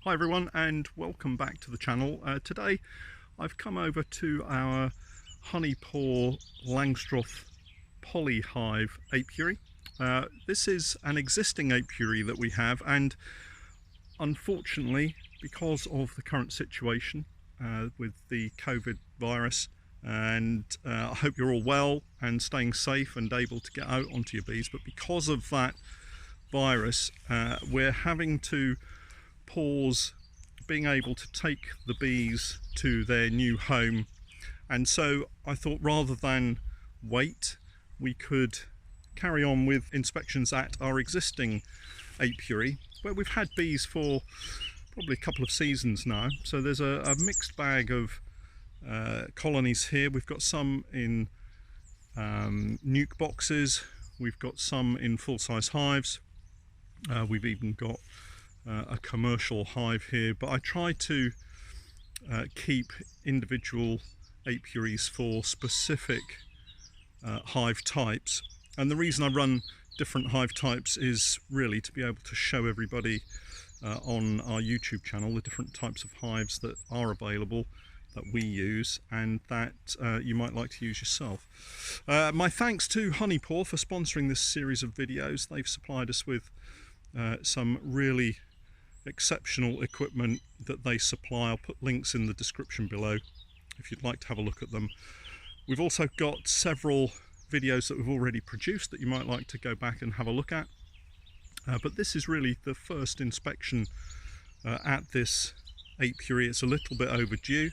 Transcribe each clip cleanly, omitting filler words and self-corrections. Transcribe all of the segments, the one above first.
Hi everyone and welcome back to the channel. Today I've come over to our Honey Paw Langstroth poly hive apiary. This is an existing apiary that we have, and unfortunately because of the current situation with the COVID virus, and I hope you're all well and staying safe and able to get out onto your bees, but because of that virus we're having to pause being able to take the bees to their new home. And so I thought, rather than wait, we could carry on with inspections at our existing apiary, where we've had bees for probably a couple of seasons now. So there's a mixed bag of colonies here. We've got some in nuke boxes, we've got some in full-size hives, we've even got a commercial hive here, but I try to keep individual apiaries for specific hive types. And the reason I run different hive types is really to be able to show everybody on our YouTube channel the different types of hives that are available, that we use, and that you might like to use yourself. My thanks to Honey Paw for sponsoring this series of videos. They've supplied us with some really exceptional equipment that they supply. I'll put links in the description below if you'd like to have a look at them. We've also got several videos that we've already produced that you might like to go back and have a look at, but this is really the first inspection at this apiary. It's a little bit overdue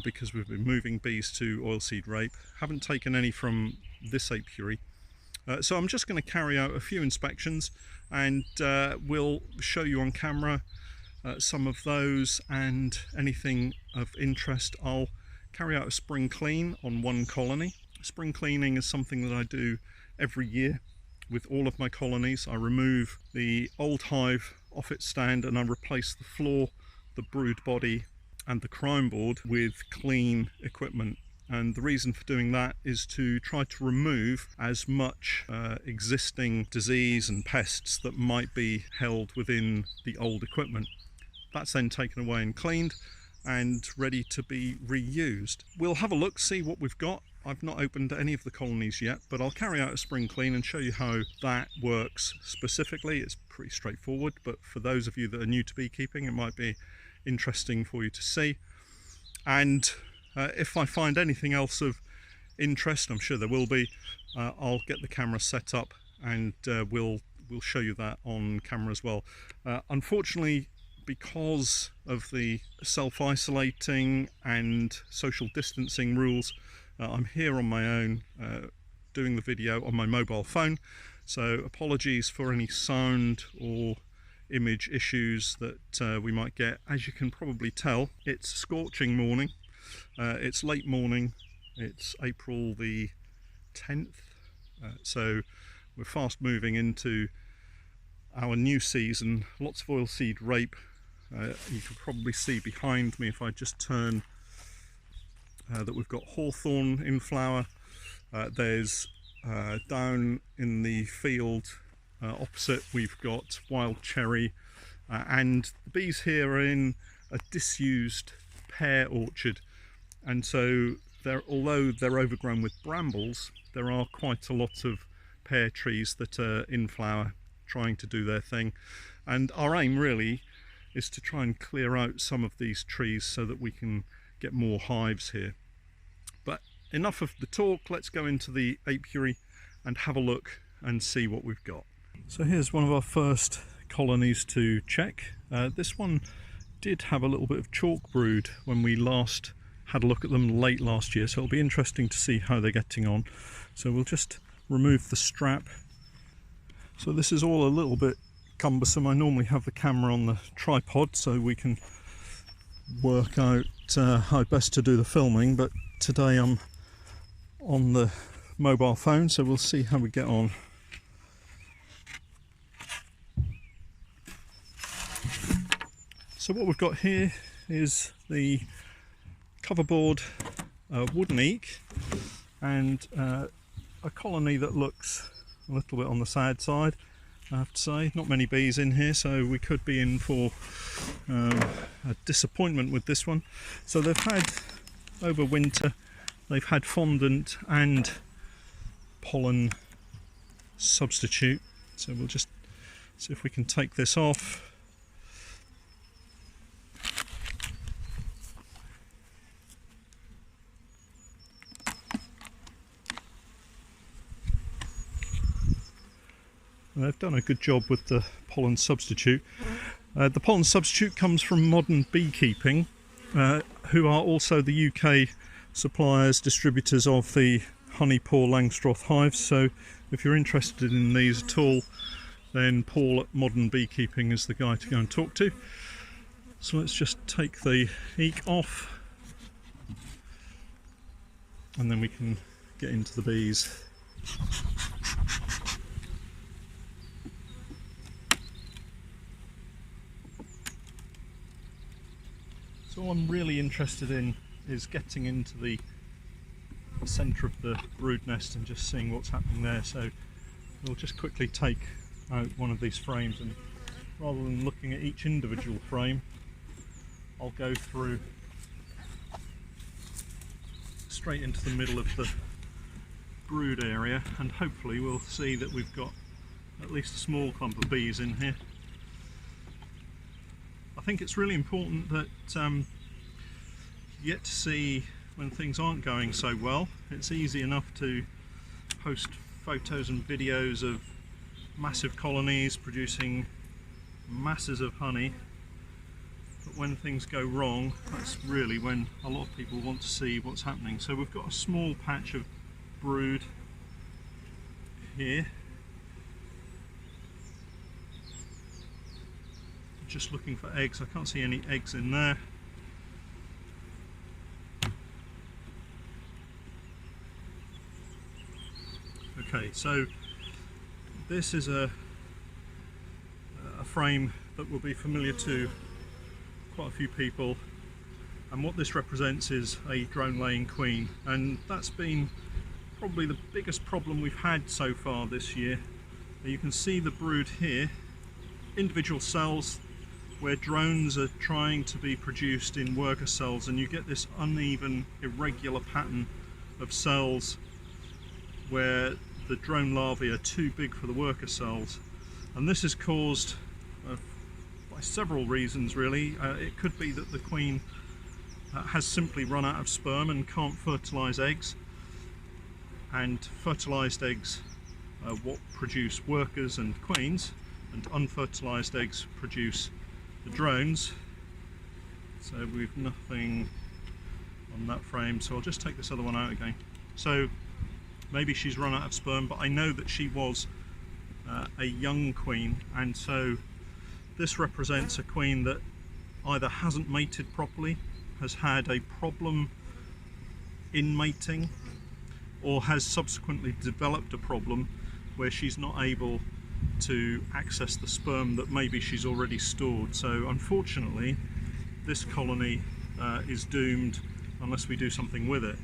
because we've been moving bees to oilseed rape. Haven't taken any from this apiary. So I'm just going to carry out a few inspections, and we'll show you on camera some of those, and anything of interest. I'll carry out a spring clean on one colony. Spring cleaning is something that I do every year with all of my colonies. I remove the old hive off its stand and I replace the floor, the brood body and the crime board with clean equipment. And the reason for doing that is to try to remove as much existing disease and pests that might be held within the old equipment. That's then taken away and cleaned and ready to be reused. We'll have a look, see what we've got. I've not opened any of the colonies yet, but I'll carry out a spring clean and show you how that works specifically. It's pretty straightforward, but for those of you that are new to beekeeping, it might be interesting for you to see. And if I find anything else of interest, I'm sure there will be, I'll get the camera set up and we'll show you that on camera as well. Unfortunately, because of the self-isolating and social distancing rules, I'm here on my own doing the video on my mobile phone, so apologies for any sound or image issues that we might get. As you can probably tell, it's a scorching morning. It's late morning, it's April the 10th, so we're fast moving into our new season. Lots of oilseed rape. You can probably see behind me, if I just turn, that we've got hawthorn in flower. There's down in the field opposite, we've got wild cherry, and the bees here are in a disused pear orchard. And so although they're overgrown with brambles, there are quite a lot of pear trees that are in flower trying to do their thing. And our aim really is to try and clear out some of these trees so that we can get more hives here. But enough of the talk, let's go into the apiary and have a look and see what we've got. So here's one of our first colonies to check. This one did have a little bit of chalk brood when we last had a look at them late last year, so it'll be interesting to see how they're getting on. So we'll just remove the strap. So this is all a little bit cumbersome. I normally have the camera on the tripod so we can work out how best to do the filming, but today I'm on the mobile phone, so we'll see how we get on. So what we've got here is the coverboard wooden eek, and a colony that looks a little bit on the sad side. I have to say. Not many bees in here, so we could be in for a disappointment with this one. So they've had, over winter, they've had fondant and pollen substitute. So we'll just see if we can take this off. They've done a good job with the pollen substitute. The pollen substitute comes from Modern Beekeeping, who are also the UK suppliers, distributors of the Honey Paw Langstroth hives. So if you're interested in these at all, then Paul at Modern Beekeeping is the guy to go and talk to. So let's just take the eek off, and then we can get into the bees. So all I'm really interested in is getting into the centre of the brood nest and just seeing what's happening there. So we'll just quickly take out one of these frames, and rather than looking at each individual frame, I'll go through straight into the middle of the brood area, and hopefully we'll see that we've got at least a small clump of bees in here. I think it's really important that you get to see when things aren't going so well. It's easy enough to post photos and videos of massive colonies producing masses of honey, but when things go wrong, that's really when a lot of people want to see what's happening. So we've got a small patch of brood here. Just looking for eggs. I can't see any eggs in there. Okay, so this is a frame that will be familiar to quite a few people, and what this represents is a drone laying queen, and that's been probably the biggest problem we've had so far this year. You can see the brood here, individual cells where drones are trying to be produced in worker cells, and you get this uneven, irregular pattern of cells where the drone larvae are too big for the worker cells. And this is caused by several reasons really. It could be that the queen has simply run out of sperm and can't fertilise eggs, and fertilised eggs what produce workers and queens, and unfertilised eggs produce the drones. So we've nothing on that frame, so I'll just take this other one out again. So maybe she's run out of sperm, but I know that she was a young queen, and so this represents a queen that either hasn't mated properly, has had a problem in mating, or has subsequently developed a problem where she's not able to access the sperm that maybe she's already stored. So unfortunately this colony is doomed unless we do something with it.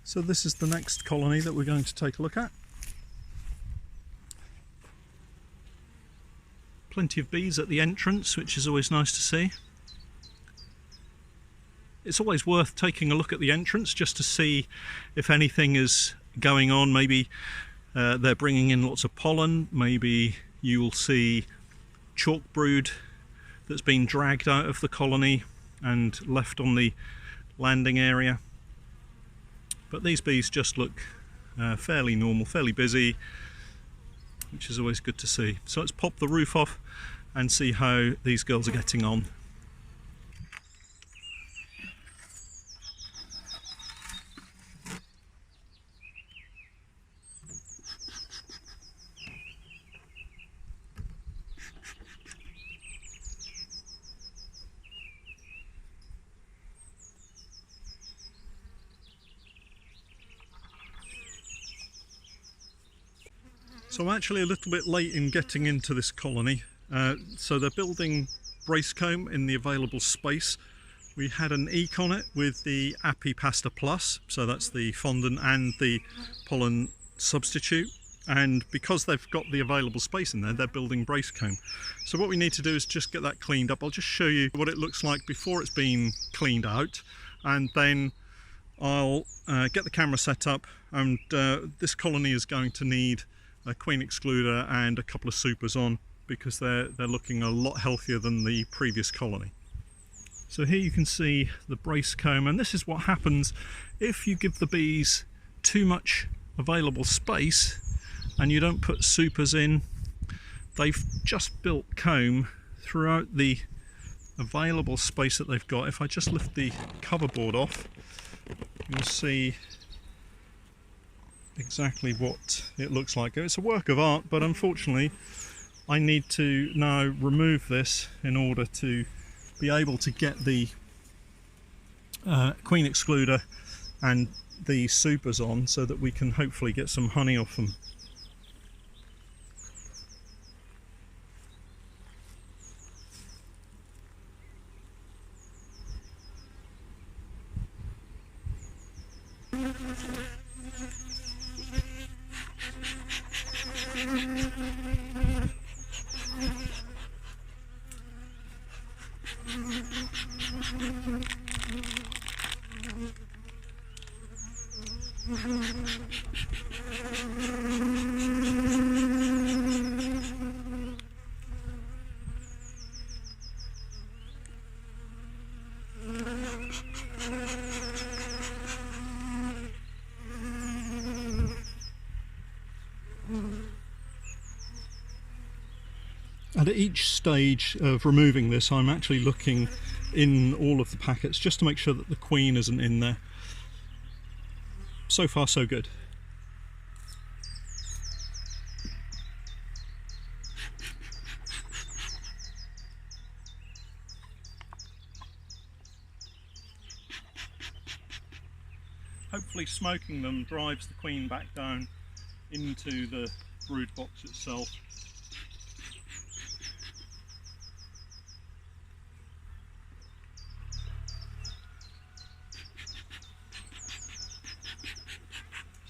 So this is the next colony that we're going to take a look at. Plenty of bees at the entrance, which is always nice to see. It's always worth taking a look at the entrance just to see if anything is going on. Maybe they're bringing in lots of pollen, maybe you'll see chalk brood that's been dragged out of the colony and left on the landing area. But these bees just look fairly normal, fairly busy, which is always good to see. So let's pop the roof off and see how these girls are getting on. So I'm actually a little bit late in getting into this colony. So they're building brace comb in the available space. We had an eke on it with the Apiary Plus, so that's the fondant and the pollen substitute. And because they've got the available space in there, they're building brace comb. So what we need to do is just get that cleaned up. I'll just show you what it looks like before it's been cleaned out, and then I'll get the camera set up. And this colony is going to need a queen excluder and a couple of supers on, because they're looking a lot healthier than the previous colony. So here you can see the brace comb, and this is what happens if you give the bees too much available space and you don't put supers in. They've just built comb throughout the available space that they've got. If I just lift the cover board off, you'll see exactly what it looks like. It's a work of art, but unfortunately I need to now remove this in order to be able to get the queen excluder and the supers on, so that we can hopefully get some honey off them. And at each stage of removing this, I'm actually looking in all of the packets just to make sure that the queen isn't in there. So far so good. Hopefully smoking them drives the queen back down into the brood box itself.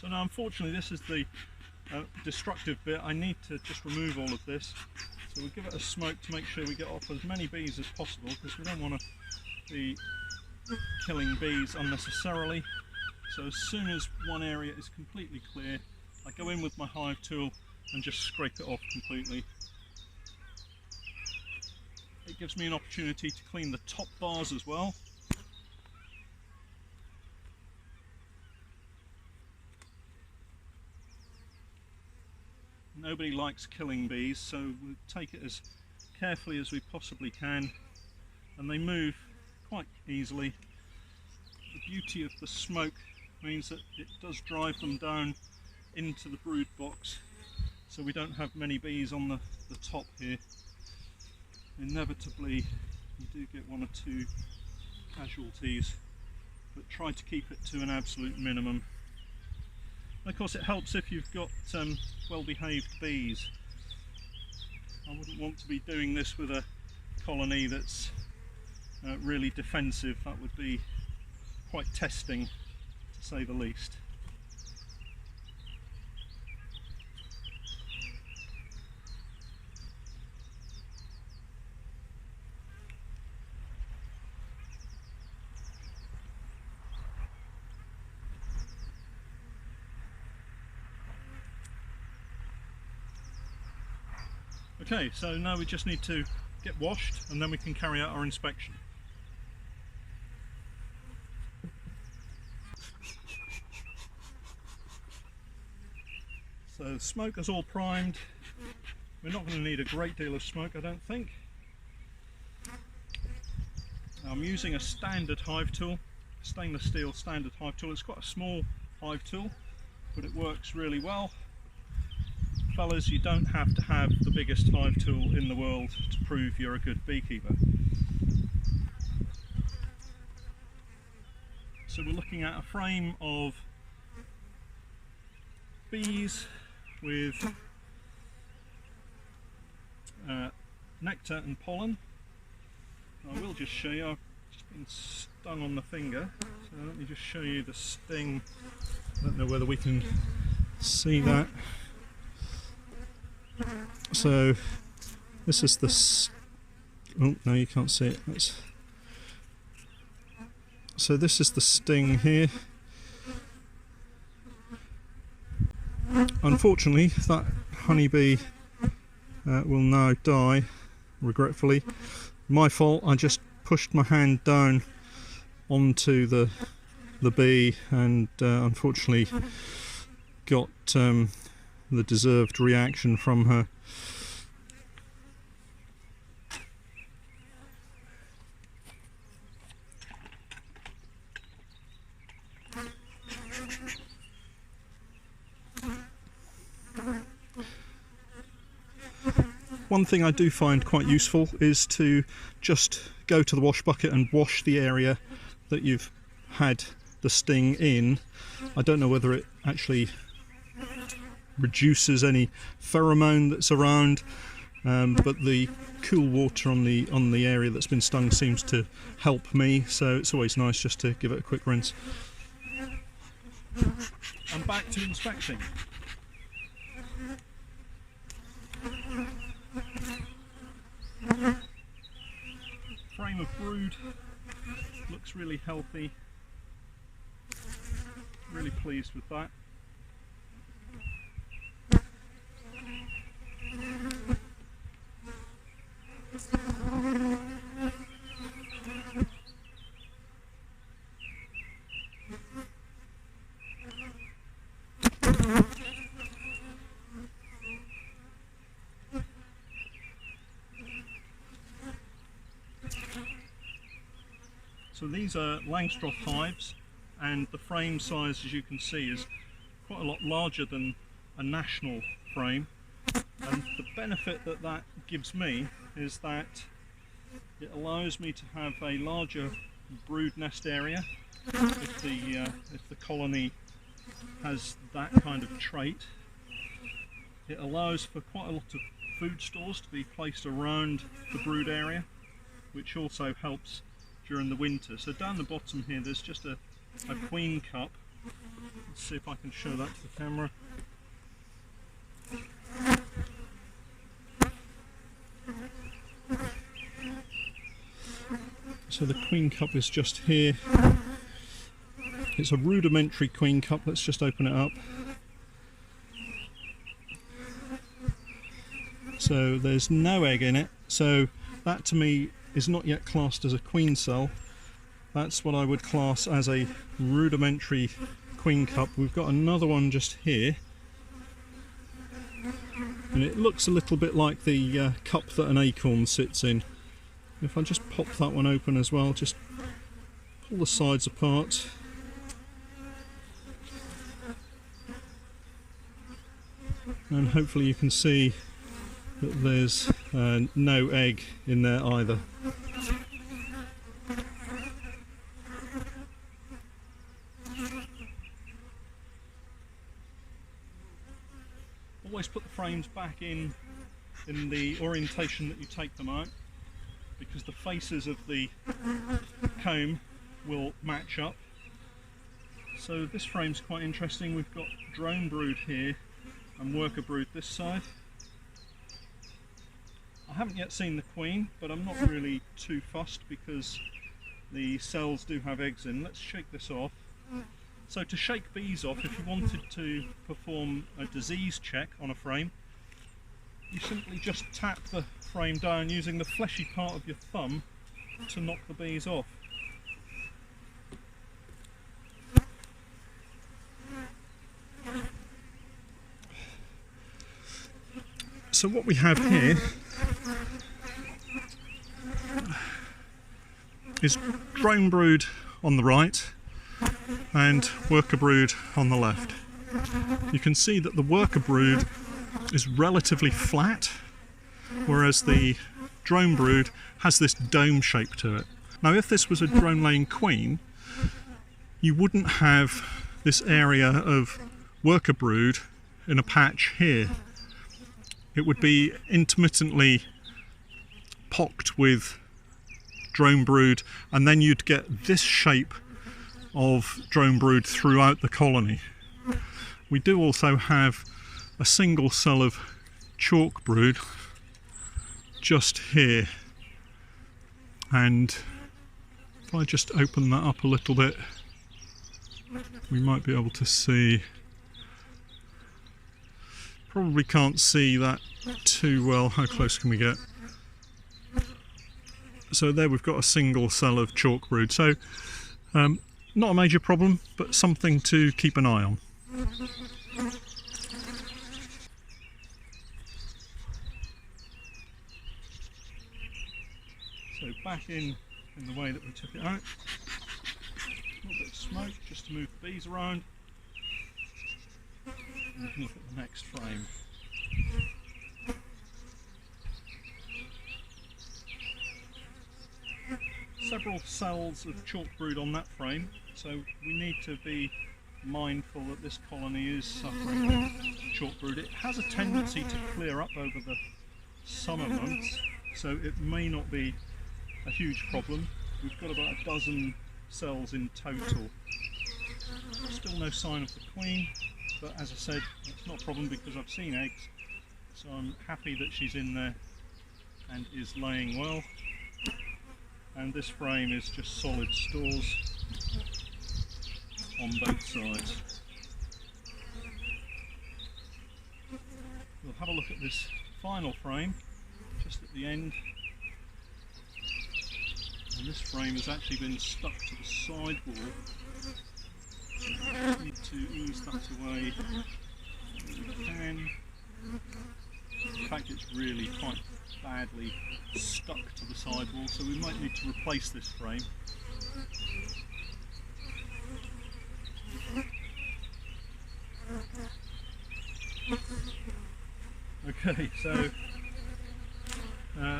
So now unfortunately this is the destructive bit. I need to just remove all of this. So we'll give it a smoke to make sure we get off as many bees as possible, because we don't want to be killing bees unnecessarily. So as soon as one area is completely clear, I go in with my hive tool and just scrape it off completely. It gives me an opportunity to clean the top bars as well. Nobody likes killing bees, so we'll take it as carefully as we possibly can, and they move quite easily. The beauty of the smoke means that it does drive them down into the brood box, so we don't have many bees on the top here. Inevitably you do get one or two casualties, but try to keep it to an absolute minimum. And of course it helps if you've got well-behaved bees. I wouldn't want to be doing this with a colony that's really defensive. That would be quite testing, to say the least. Okay, so now we just need to get washed and then we can carry out our inspection. So the smoke is all primed. We're not going to need a great deal of smoke, I don't think. I'm using a standard hive tool, stainless steel standard hive tool. It's quite a small hive tool, but it works really well. Fellas, you don't have to have the biggest hive tool in the world to prove you're a good beekeeper. So we're looking at a frame of bees with nectar and pollen. I will just show you, I've just been stung on the finger, so let me just show you the sting. I don't know whether we can see that. So this is the oh no, you can't see it. So this is the sting here. Unfortunately, that honeybee will now die, regretfully. My fault, I just pushed my hand down onto the bee and unfortunately got the deserved reaction from her. One thing I do find quite useful is to just go to the wash bucket and wash the area that you've had the sting in. I don't know whether it actually reduces any pheromone that's around, but the cool water on the area that's been stung seems to help me, so it's always nice just to give it a quick rinse. And back to inspecting. Frame of brood looks really healthy. Really pleased with that. So these are Langstroth hives, and the frame size, as you can see, is quite a lot larger than a national frame. And the benefit that that gives me is that it allows me to have a larger brood nest area if the colony has that kind of trait. It allows for quite a lot of food stores to be placed around the brood area, which also helps during the winter. So down the bottom here there's just a queen cup. Let's see if I can show that to the camera. So the queen cup is just here. It's a rudimentary queen cup. Let's just open it up. So there's no egg in it, so that to me is not yet classed as a queen cell. That's what I would class as a rudimentary queen cup. We've got another one just here, and it looks a little bit like the cup that an acorn sits in. If I just pop that one open as well, just pull the sides apart. And hopefully you can see that there's no egg in there either. Always put the frames back in the orientation that you take them out, because the faces of the comb will match up. So this frame's quite interesting. We've got drone brood here and worker brood this side. I haven't yet seen the queen, but I'm not really too fussed because the cells do have eggs in. Let's shake this off. So to shake bees off, if you wanted to perform a disease check on a frame, you simply just tap the frame down using the fleshy part of your thumb to knock the bees off. So what we have here is drone brood on the right and worker brood on the left. You can see that the worker brood is relatively flat, whereas the drone brood has this dome shape to it. Now if this was a drone laying queen, you wouldn't have this area of worker brood in a patch here. It would be intermittently pocked with drone brood, and then you'd get this shape of drone brood throughout the colony. We do also have a single cell of chalk brood just here, and if I just open that up a little bit, we might be able to see. Probably can't see that too well. How close can we get? So there we've got a single cell of chalk brood. So not a major problem, but something to keep an eye on. So back in the way that we took it out. A little bit of smoke just to move the bees around. And we can look at the next frame. Several cells of chalk brood on that frame, so we need to be mindful that this colony is suffering chalk brood. It has a tendency to clear up over the summer months, so it may not be a huge problem. We've got about a dozen cells in total. Still no sign of the queen, but as I said, it's not a problem because I've seen eggs, so I'm happy that she's in there and is laying well. And this frame is just solid stores on both sides. We'll have a look at this final frame just at the end. And this frame has actually been stuck to the side wall. We need to ease that away as we can. In fact, it's really quite badly stuck to the side wall, so we might need to replace this frame. Okay, so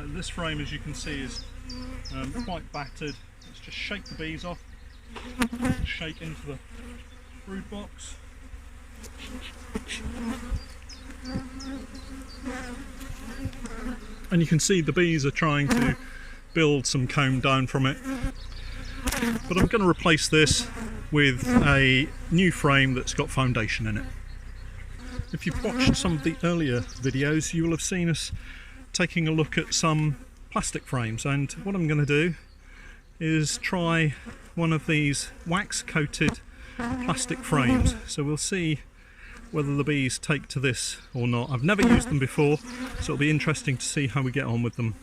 this frame, as you can see, is quite battered. Let's just shake the bees off, shake into the brood box. And you can see the bees are trying to build some comb down from it. But I'm going to replace this with a new frame that's got foundation in it. If you've watched some of the earlier videos, you will have seen us taking a look at some plastic frames, and what I'm going to do is try one of these wax coated plastic frames. So we'll see whether the bees take to this or not. I've never used them before, so it'll be interesting to see how we get on with them.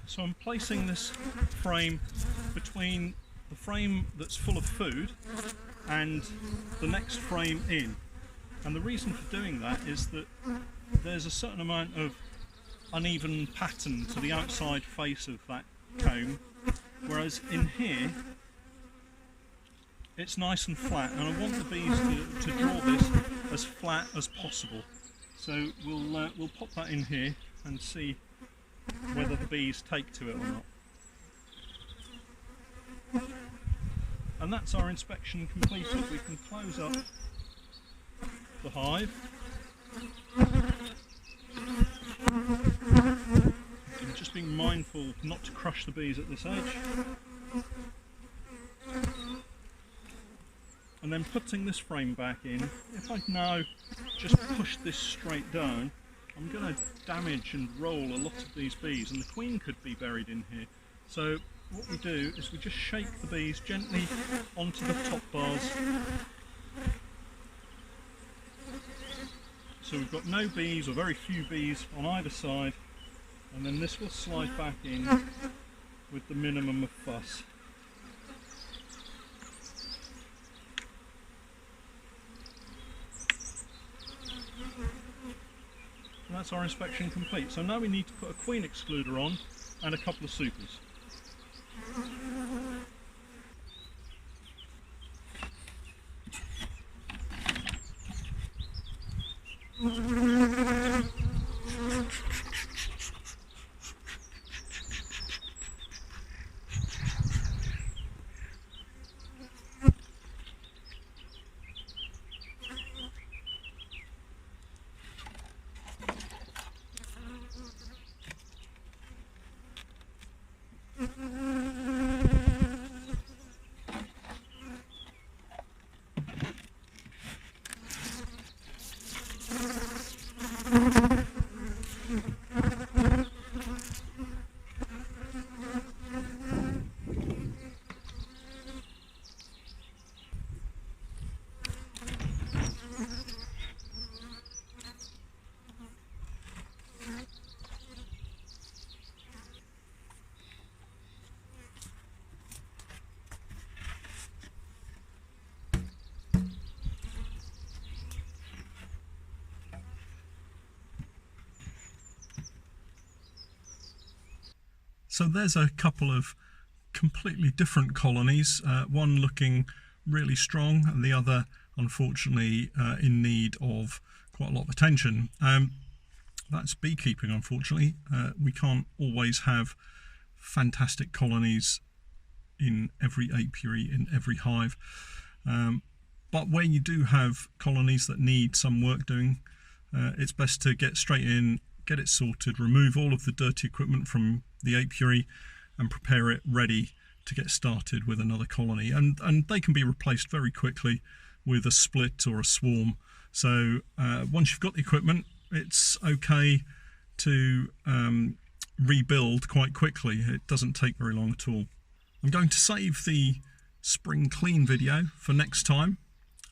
So I'm placing this frame between the frame that's full of food and the next frame in, and the reason for doing that is that there's a certain amount of uneven pattern to the outside face of that comb, whereas in here it's nice and flat, and I want the bees to draw this as flat as possible. So we'll pop that in here and see whether the bees take to it or not. And that's our inspection completed. We can close up the hive. And just being mindful not to crush the bees at this edge. And then putting this frame back in, if I now just push this straight down, I'm going to damage and roll a lot of these bees, and the queen could be buried in here. So what we do is we just shake the bees gently onto the top bars. So we've got no bees or very few bees on either side, and then this will slide back in with the minimum of fuss. And that's our inspection complete. So now we need to put a queen excluder on and a couple of supers. So there's a couple of completely different colonies, one looking really strong and the other unfortunately in need of quite a lot of attention. That's beekeeping, unfortunately. We can't always have fantastic colonies in every apiary, in every hive, but when you do have colonies that need some work doing, it's best to get straight in, get it sorted, remove all of the dirty equipment from the apiary and prepare it ready to get started with another colony. And they can be replaced very quickly with a split or a swarm. So once you've got the equipment, it's okay to rebuild quite quickly. It doesn't take very long at all. I'm going to save the spring clean video for next time.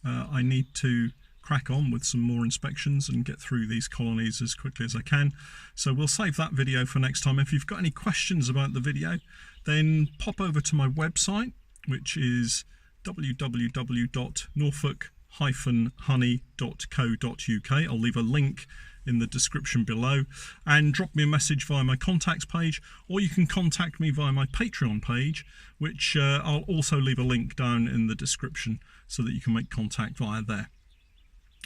I need to crack on with some more inspections and get through these colonies as quickly as I can. So we'll save that video for next time. If you've got any questions about the video, then pop over to my website, which is www.norfolk-honey.co.uk. I'll leave a link in the description below, and drop me a message via my contacts page, or you can contact me via my Patreon page, which I'll also leave a link down in the description so that you can make contact via there.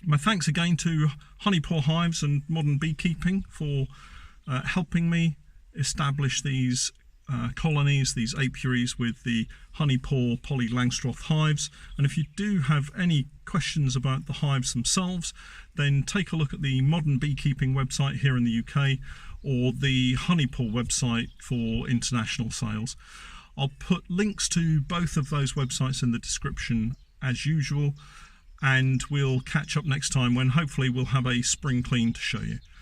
My thanks again to Honey Paw Hives and Modern Beekeeping for helping me establish these colonies, these apiaries with the Honey Paw Polystyrene Langstroth hives. And if you do have any questions about the hives themselves, then take a look at the Modern Beekeeping website here in the UK, or the Honey Paw website for international sales. I'll put links to both of those websites in the description as usual, and we'll catch up next time when hopefully we'll have a spring clean to show you.